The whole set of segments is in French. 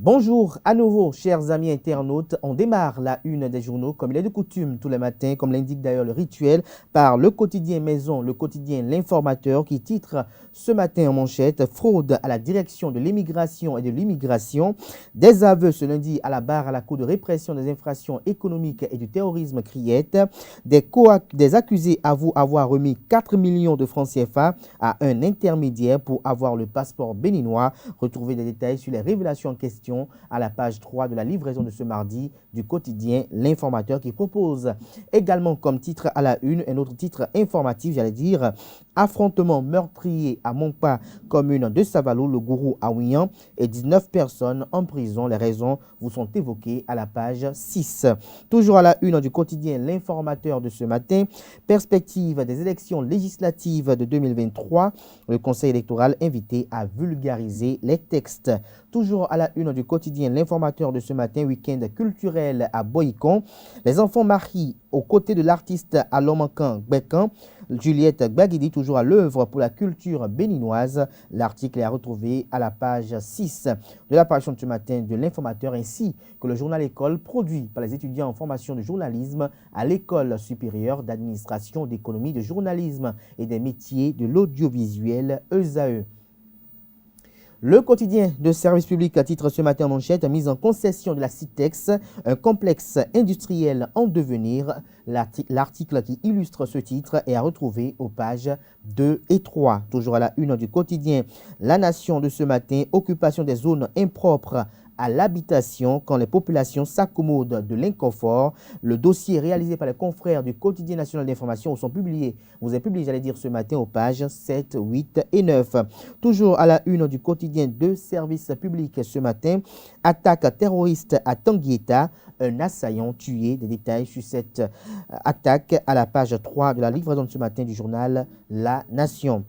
Bonjour à nouveau, chers amis internautes. On démarre la une des journaux comme il est de coutume tous les matins, comme l'indique d'ailleurs le rituel, par le quotidien Maison, le quotidien L'Informateur qui titre ce matin en manchette fraude à la direction de l'immigration et de l'immigration. Des aveux ce lundi à la barre à la Cour de répression des infractions économiques et du terrorisme criette. Des accusés avouent avoir remis 4 millions de francs CFA à un intermédiaire pour avoir le passeport béninois. Retrouvez des détails sur les révélations en question à la page 3 de la livraison de ce mardi du quotidien L'Informateur qui propose également comme titre à la une un autre titre informatif, j'allais dire affrontement meurtrier à Montpa, commune de Savalou, le gourou à Ouian et 19 personnes en prison. Les raisons vous sont évoquées à la page 6. Toujours à la une du quotidien L'Informateur de ce matin, perspective des élections législatives de 2023, le Conseil électoral invité à vulgariser les textes. Toujours à la une du quotidien L'Informateur de ce matin, week-end culturel à Boycon. Les enfants marqués aux côtés de l'artiste à Lomancan Gbekan, Juliette Gbagidi, toujours à l'œuvre pour la culture béninoise. L'article est à retrouver à la page 6 de l'apparition de ce matin de L'Informateur, ainsi que le journal École produit par les étudiants en formation de journalisme à l'École supérieure d'administration, d'économie, de journalisme et des métiers de l'audiovisuel ESAE. Le quotidien de service public titre ce matin en manchette mise en concession de la Citex, un complexe industriel en devenir. L'article qui illustre ce titre est à retrouver aux pages 2 et 3. Toujours à la une du quotidien La Nation de ce matin, occupation des zones impropres à l'habitation quand les populations s'accommodent de l'inconfort. Le dossier réalisé par les confrères du quotidien national d'information vous est publié, j'allais dire, ce matin aux pages 7, 8 et 9. Toujours à la une du quotidien de service public ce matin, attaque terroriste à Tanguieta, un assaillant tué. Des détails sur cette attaque à la page 3 de la livraison de ce matin du journal La Nation.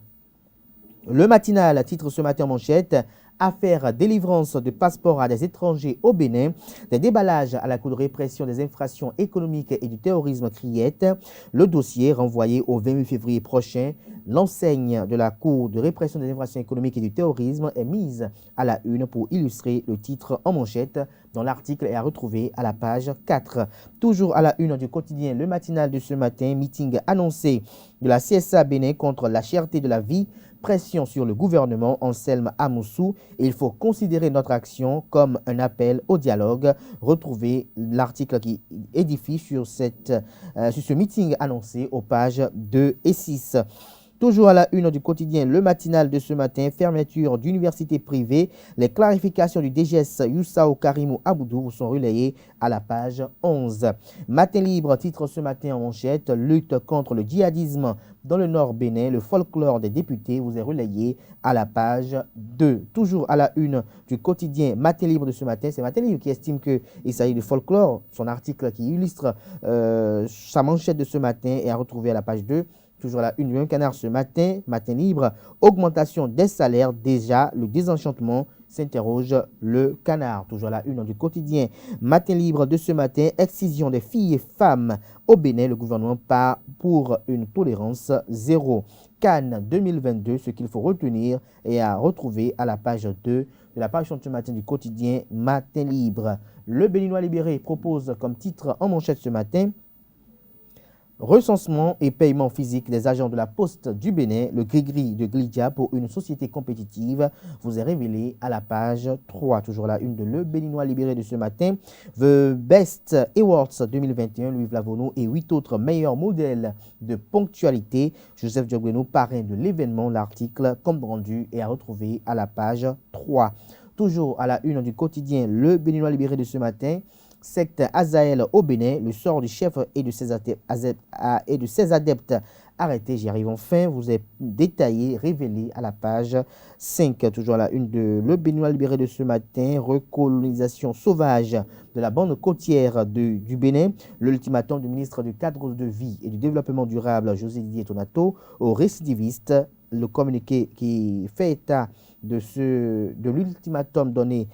Le matinal titre ce matin en manchette affaire délivrance de passeports à des étrangers au Bénin, des déballages à la Cour de répression des infractions économiques et du terrorisme criette. Le dossier renvoyé au 28 février prochain. L'enseigne de la Cour de répression des infractions économiques et du terrorisme est mise à la une pour illustrer le titre en manchette dont l'article est à retrouver à la page 4. Toujours à la une du quotidien Le Matinal de ce matin, meeting annoncé de la CSA Bénin contre la cherté de la vie. Pression sur le gouvernement, Anselme Amoussou. Il faut considérer notre action comme un appel au dialogue. Retrouvez l'article qui édifie sur ce meeting annoncé aux pages 2 et 6. Toujours à la une du quotidien Le Matinal de ce matin, fermeture d'universités privées. Les clarifications du DGS Youssao Karimou Aboudou sont relayées à la page 11. Matin libre titre ce matin en manchette, lutte contre le djihadisme dans le nord Bénin. Le folklore des députés vous est relayé à la page 2. Toujours à la une du quotidien Matin libre de ce matin, c'est Matin libre qui estime qu'il s'agit de folklore. Son article qui illustre sa manchette de ce matin est à retrouver à la page 2. Toujours à la une du même canard ce matin, Matin libre, augmentation des salaires, déjà le désenchantement, s'interroge le canard. Toujours à la une du quotidien Matin libre de ce matin, excision des filles et femmes au Bénin, le gouvernement part pour une tolérance zéro. Cannes 2022, ce qu'il faut retenir est à retrouver à la page 2 de la page de ce matin du quotidien Matin libre. Le Béninois libéré propose comme titre en manchette ce matin, recensement et paiement physique des agents de la Poste du Bénin, le gris-gris de Glidia pour une société compétitive, vous est révélé à la page 3. Toujours la une de Le Béninois libéré de ce matin. The Best Awards 2021, Louis Vlavono et 8 autres meilleurs modèles de ponctualité. Joseph Diogbenou, parrain de l'événement. L'article, comme rendu, est à retrouver à la page 3. Toujours à la une du quotidien Le Béninois libéré de ce matin. Secte Azaël au Bénin, le sort du chef et de ses adeptes arrêtés. J'y arrive enfin, vous est détaillé, révélé à la page 5. Toujours à la une de Le Béninois libéré de ce matin, recolonisation sauvage de la bande côtière du Bénin, l'ultimatum du ministre du cadre de vie et du développement durable, José Didier Tonato, aux récidivistes. Le communiqué qui fait état de l'ultimatum donné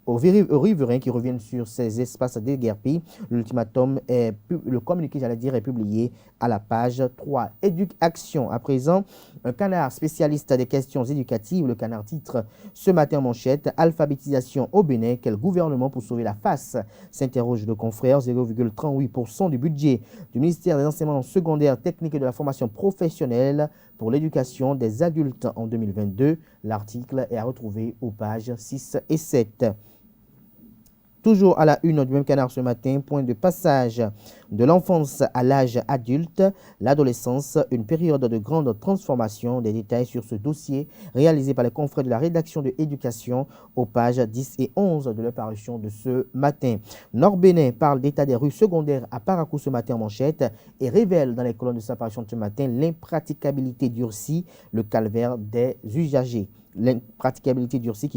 aux riverains qui reviennent sur ces espaces déguerpis. Le communiqué, est publié à la page 3. Éducation, à présent, un canard spécialiste des questions éducatives. Le canard titre ce matin en manchette: alphabétisation au Bénin, quel gouvernement pour sauver la face? S'interroge le confrère. 0,38% du budget du ministère des enseignements secondaires, techniques et de la formation professionnelle pour l'éducation des adultes en 2022. L'article est à retrouver aux pages 6 et 7. Toujours à la une du même canard ce matin, point de passage de l'enfance à l'âge adulte, l'adolescence, une période de grande transformation. Des détails sur ce dossier réalisé par les confrères de la rédaction de Éducation aux pages 10 et 11 de leur parution de ce matin. Nord-Bénin parle d'état des rues secondaires à Parakou ce matin en manchette et révèle dans les colonnes de sa parution de ce matin l'impraticabilité durcie, le calvaire des usagers. L'impraticabilité durcie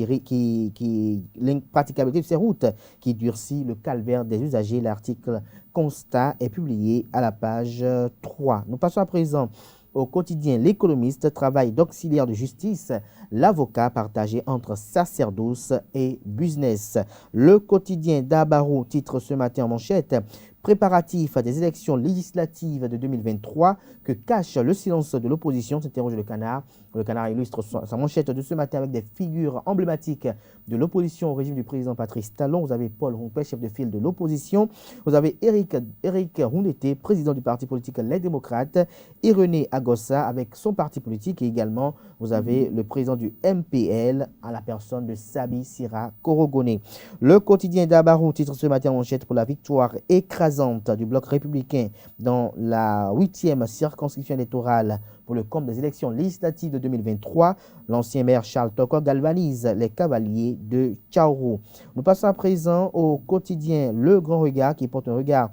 l'impraticabilité de ces routes qui durcit le calvaire des usagers. L'article constat est publié à la page 3. Nous passons à présent au quotidien L'Économiste, travail d'auxiliaire de justice, l'avocat partagé entre sacerdoce et business. Le quotidien Dabarou titre ce matin en manchette: préparatifs des élections législatives de 2023, que cache le silence de l'opposition, s'interroge le canard. Le canard illustre sa manchette de ce matin avec des figures emblématiques de l'opposition au régime du président Patrice Talon. Vous avez Paul Rompé, chef de file de l'opposition. Vous avez Éric Rouneté, président du parti politique Les Démocrates. Et René Agossa avec son parti politique. Et également, vous avez le président du MPL à la personne de Sabi Sira Korogone. Le quotidien Dabarou titre ce matin en manchette: pour la victoire écrasante du bloc républicain dans la 8e circonscription électorale pour le compte des élections législatives de 2023. L'ancien maire Charles Toko galvanise les cavaliers de Tchaourou. Nous passons à présent au quotidien Le Grand Regard qui porte un regard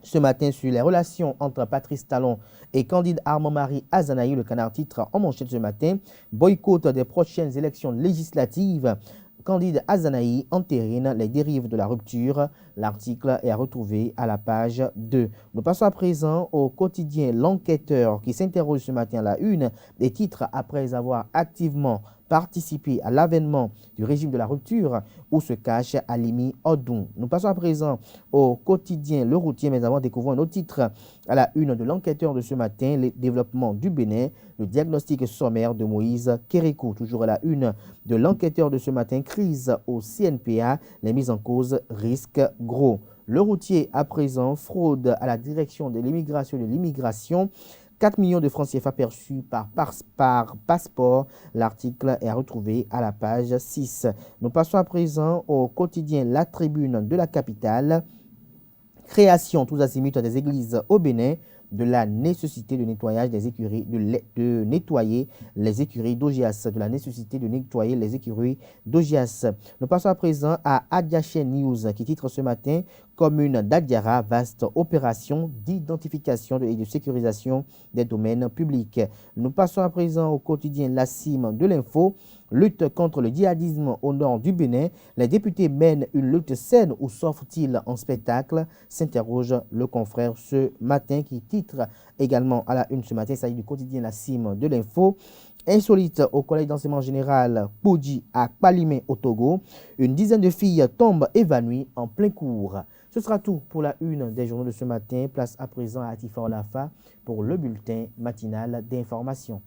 ce matin sur les relations entre Patrice Talon et Candide Armand-Marie Azanaï. Le canard titre en manchette ce matin: boycott des prochaines élections législatives. Candide Azanaï entérine les dérives de la rupture. L'article est à retrouver à la page 2. Nous passons à présent au quotidien L'Enquêteur qui s'interroge ce matin à la une des titres après avoir activement participé à l'avènement du régime de la rupture où se cache Alimi Odun. Nous passons à présent au quotidien Le Routier, mais avant découvrons un autre titre à la une de L'Enquêteur de ce matin: les développements du Bénin, le diagnostic sommaire de Moïse Kérékou. Toujours à la une de L'Enquêteur de ce matin: crise au CNPA, les mises en cause risquent gros. Le Routier à présent: fraude à la direction de l'immigration et de l'immigration. 4 millions de francs CFA perçus par passeport. L'article est à retrouver à la page 6. Nous passons à présent au quotidien La Tribune de la capitale. Création tous azimuts des églises au Bénin, de la nécessité de nettoyage des écuries, de nettoyer les écuries d'Ogias, de la nécessité de nettoyer les écuries d'Ogias. Nous passons à présent à Adiaché News qui titre ce matin: commune d'Adiara, vaste opération d'identification et de sécurisation des domaines publics. Nous passons à présent au quotidien La Cime de l'info. Lutte contre le djihadisme au nord du Bénin. Les députés mènent une lutte saine ou sortent-ils en spectacle? S'interroge le confrère ce matin qui titre également à la une ce matin. Il s'agit du quotidien La Cime de l'info. Insolite au collège d'enseignement général Poudji à Palimé au Togo. Une dizaine de filles tombent évanouies en plein cours. Ce sera tout pour la une des journaux de ce matin. Place à présent à Atifa Olafa pour le bulletin matinal d'information.